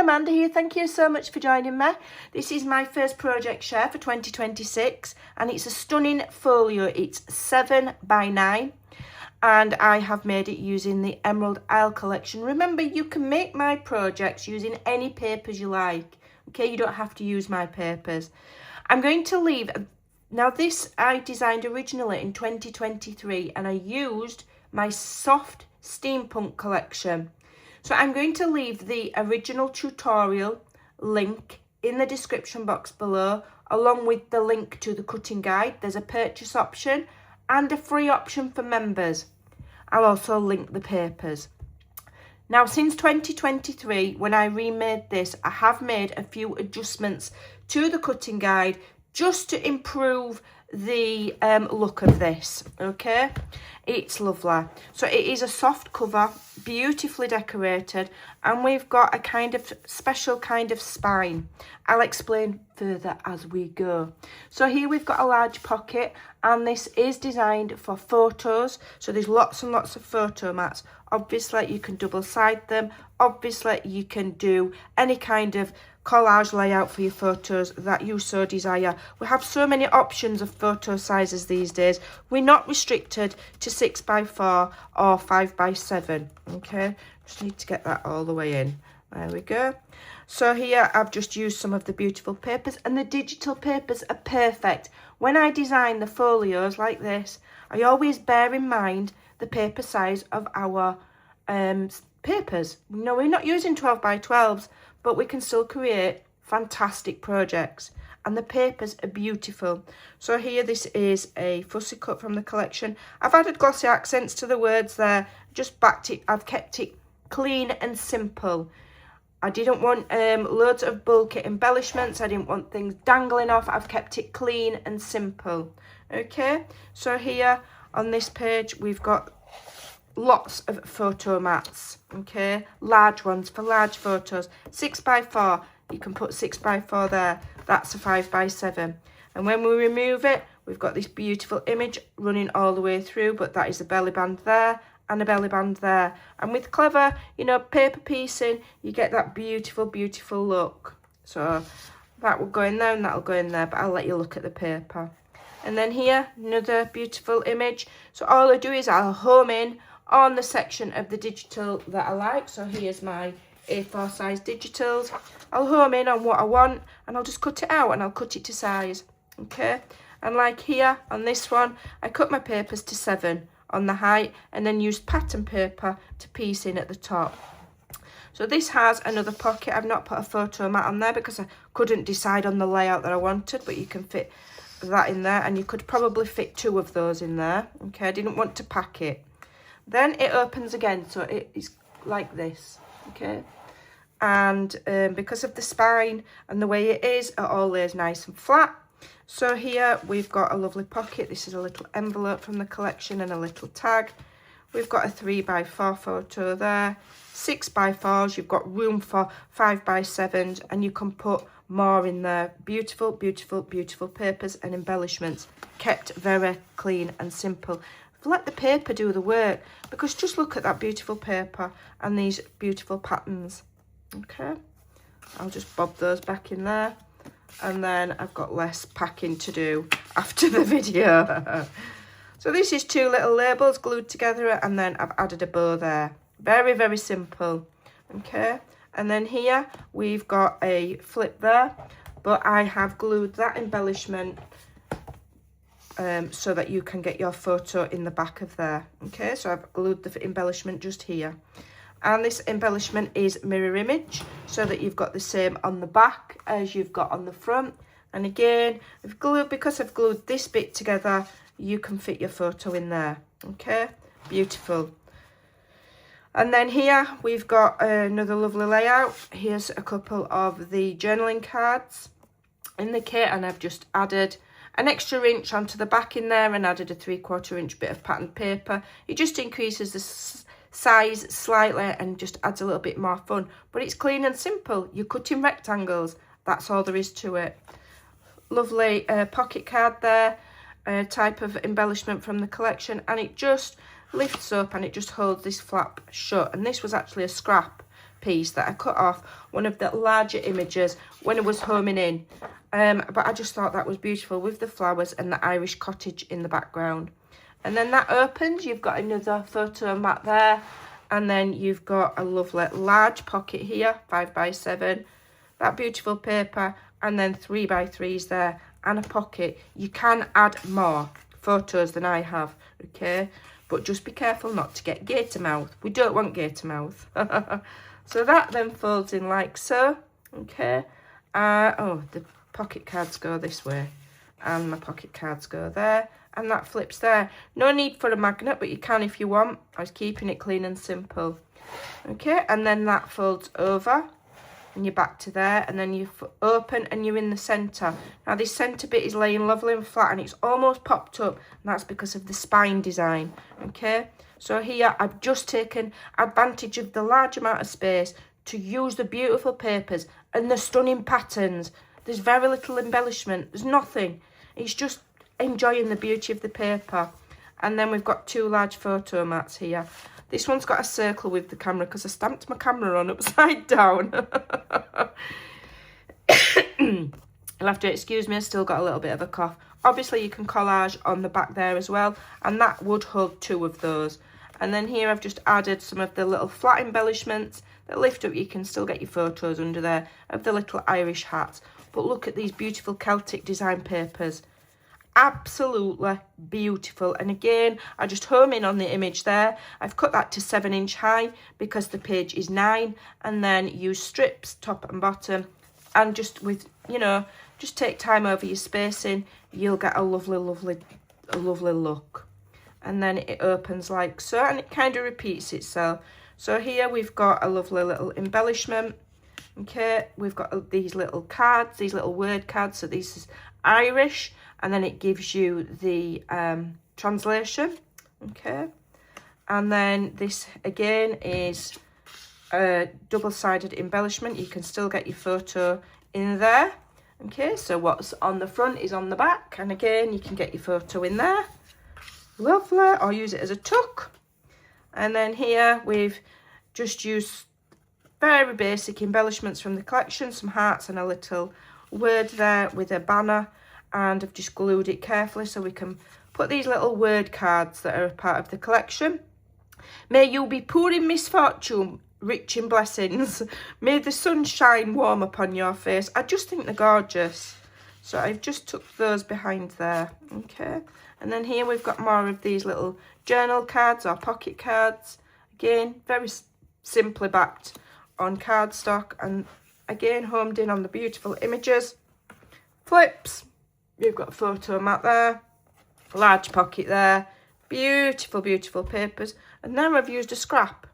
Amanda here. Thank you so much for joining me. This is my first project share for 2026 and it's a stunning folio. It's 7 by 9 and I have made it using the Emerald Isle collection. Remember, you can make my projects using any papers you like. Okay, you don't have to use my papers. I'm going to leave... Now this I designed originally in 2023 and I used my soft steampunk collection. So I'm going to leave the original tutorial link in the description box below, along with the link to the cutting guide. There's a purchase option and a free option for members. I'll also link the papers. Now, since 2023, when I remade this, I have made a few adjustments to the cutting guide just to improve the look of this. Okay, it's lovely. So it is a soft cover, beautifully decorated, and we've got a kind of special kind of spine. I'll explain further as we go. So here we've got a large pocket, and this is designed for photos. So there's lots and lots of photo mats. Obviously you can double side them. Obviously you can do any kind of collage layout for your photos that you so desire. We have so many options of photo sizes these days. We're not restricted to 6 by 4 or 5 by 7. Okay, just need to get that all the way in. There we go. So here I've just used some of the beautiful papers, and the digital papers are perfect. When I design the folios like this, I always bear in mind the paper size of our papers. No, we're not using 12 by 12s, but we can still create fantastic projects, and the papers are beautiful. So here, this is a fussy cut from the collection. I've added glossy accents to the words there, just backed it. I've kept it clean and simple. I didn't want loads of bulky embellishments. I didn't want things dangling off. I've kept it clean and simple. Okay, so here on this page we've got lots of photo mats. Okay, large ones for large photos. 6 by 4, you can put 6 by 4 there. That's a 5 by 7. And when we remove it, we've got this beautiful image running all the way through, but that is a belly band there and a belly band there. And with clever, you know, paper piecing, you get that beautiful, beautiful look. So that will go in there and that'll go in there, but I'll let you look at the paper. And then here, another beautiful image. So all I do is I'll home in on the section of the digital that I like. So here's my A4 size digitals. I'll home in on what I want and I'll just cut it out and I'll cut it to size. Okay, and like here on this one, I cut my papers to 7 on the height and then used pattern paper to piece in at the top. So this has another pocket. I've not put a photo mat on there because I couldn't decide on the layout that I wanted, but you can fit that in there, and you could probably fit 2 of those in there. Okay, I didn't want to pack it. Then it opens again, so it is like this. Okay, and because of the spine and the way it is, it all lays nice and flat. So here we've got a lovely pocket. This is a little envelope from the collection and a little tag. We've got a 3 by 4 photo there. 6 by 4s, you've got room for 5 by 7s, and you can put more in there. Beautiful, beautiful, beautiful papers and embellishments, kept very clean and simple. Let the paper do the work, because just look at that beautiful paper and these beautiful patterns. Okay, I'll just bob those back in there, and then I've got less packing to do after the video. So this is 2 little labels glued together, and then I've added a bow there. Very, very simple. Okay, and then here we've got a flip there, but I have glued that embellishment so that you can get your photo in the back of there. Okay, so I've glued the embellishment just here, and this embellishment is mirror image, so that you've got the same on the back as you've got on the front. And again, because I've glued this bit together, you can fit your photo in there. Okay, beautiful. And then here we've got another lovely layout. Here's a couple of the journaling cards in the kit, and I've just added an extra inch onto the back in there and added a 3/4 inch bit of patterned paper. It just increases the size slightly and just adds a little bit more fun, but it's clean and simple. You're cutting rectangles, that's all there is to it. Lovely pocket card there, type of embellishment from the collection, and it just lifts up and it just holds this flap shut. And this was actually a scrap piece that I cut off one of the larger images when I was homing in. But I just thought that was beautiful with the flowers and the Irish cottage in the background. And then that opens, you've got another photo mat there. And then you've got a lovely large pocket here, 5x7. That beautiful paper, and then 3x3s there, and a pocket. You can add more photos than I have, okay? But just be careful not to get gator mouth. We don't want gator mouth. So that then folds in like so, okay? Oh, the pocket cards go this way, and my pocket cards go there, and that flips there. No need for a magnet, but you can if you want. I was keeping it clean and simple. Okay, and then that folds over, and you're back to there, and then you open and you're in the centre. Now this centre bit is laying lovely and flat, and it's almost popped up, and that's because of the spine design. Okay, so here I've just taken advantage of the large amount of space to use the beautiful papers and the stunning patterns. There's very little embellishment, there's nothing. It's just enjoying the beauty of the paper. And then we've got two large photo mats here. This one's got a circle with the camera because I stamped my camera on upside down. You'll have to excuse me, I still got a little bit of a cough. Obviously you can collage on the back there as well, and that would hold two of those. And then here I've just added some of the little flat embellishments that lift up. You can still get your photos under there of the little Irish hats. But look at these beautiful Celtic design papers. Absolutely beautiful. And again, I just home in on the image there. I've cut that to 7" high because the page is 9, and then use strips top and bottom, and just with, you know, just take time over your spacing, you'll get a lovely look. And then it opens like so, and it kind of repeats itself. So here we've got a lovely little embellishment. Okay, we've got these little cards, these little word cards. So this is Irish, and then it gives you the translation. Okay, and then this again is a double-sided embellishment. You can still get your photo in there. Okay, so what's on the front is on the back, and again you can get your photo in there. Lovely, or use it as a tuck. And then here we've just used very basic embellishments from the collection, some hearts and a little word there with a banner, and I've just glued it carefully so we can put these little word cards that are a part of the collection. May you be poor in misfortune, rich in blessings. May the sun shine warm upon your face. I just think they're gorgeous. So I've just tucked those behind there. Okay, and then here we've got more of these little journal cards or pocket cards. Again, very simply backed on cardstock, and again homed in on the beautiful images. Flips, you've got a photo mat there, large pocket there, beautiful papers. And now I've used a scrap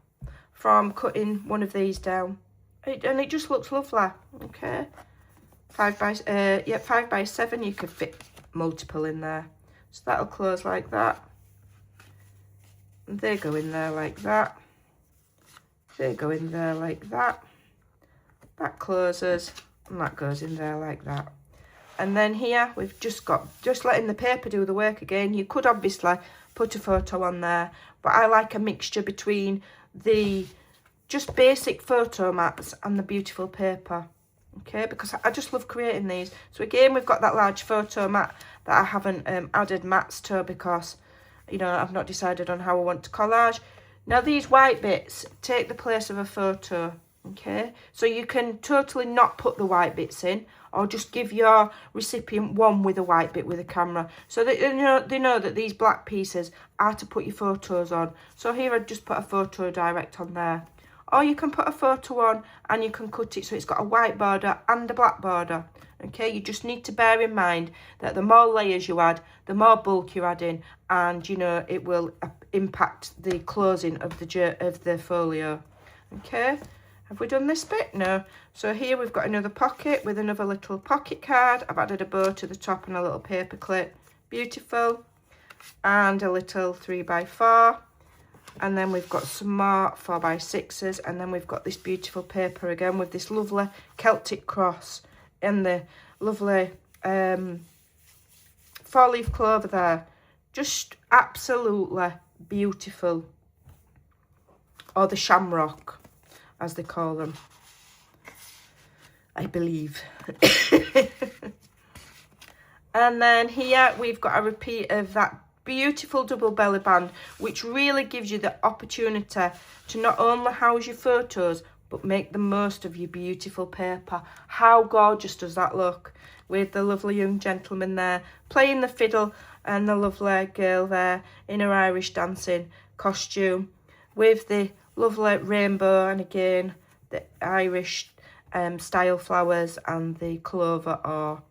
from cutting one of these down, and it just looks lovely. Okay, 5x7. You could fit multiple in there, so that'll close like that, and they go in there like that. They go in there like that. That closes, and that goes in there like that. And then here we've just letting the paper do the work again. You could obviously put a photo on there, but I like a mixture between the just basic photo mats and the beautiful paper. Okay, because I just love creating these. So again, we've got that large photo mat that I haven't added mats to because, you know, I've not decided on how I want to collage. Now these white bits take the place of a photo, okay? So you can totally not put the white bits in, or just give your recipient one with a white bit with a camera, so that they know that these black pieces are to put your photos on. So here I've just put a photo direct on there. Or you can put a photo on and you can cut it so it's got a white border and a black border. Okay, you just need to bear in mind that the more layers you add, the more bulk you're adding, and you know it will impact the closing of the folio. Okay, have we done this bit? No. So here we've got another pocket with another little pocket card. I've added a bow to the top and a little paper clip. Beautiful. And a little 3x4. And then we've got some more 4x6s, and then we've got this beautiful paper again with this lovely Celtic cross and the lovely 4-leaf clover there. Just absolutely beautiful. Or the shamrock. as they call them, I believe. And then here we've got a repeat of that beautiful double belly band, which really gives you the opportunity to not only house your photos, but make the most of your beautiful paper. How gorgeous does that look, with the lovely young gentleman there playing the fiddle, and the lovely girl there in her Irish dancing costume with the lovely rainbow, and again the Irish style flowers and the clover or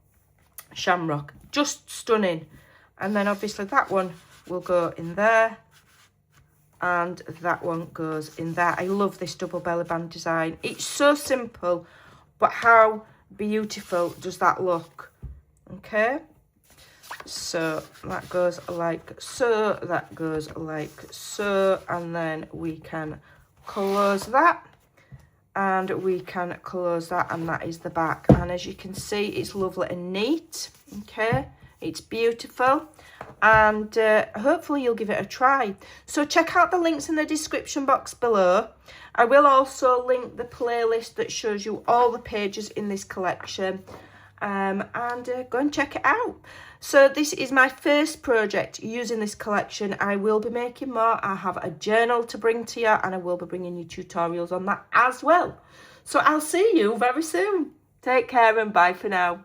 shamrock. Just stunning. And then obviously that one will go in there, and that one goes in there. I love this double belly band design. It's so simple, but how beautiful does that look? Okay, so that goes like so, that goes like so, and then we can close that, and we can close that, and that is the back. And as you can see, it's lovely and neat. Okay, it's beautiful, and hopefully you'll give it a try. So check out the links in the description box below. I will also link the playlist that shows you all the pages in this collection, and go and check it out. So this is my first project using this collection. I will be making more. I have a journal to bring to you, and I will be bringing you tutorials on that as well. So I'll see you very soon. Take care and bye for now.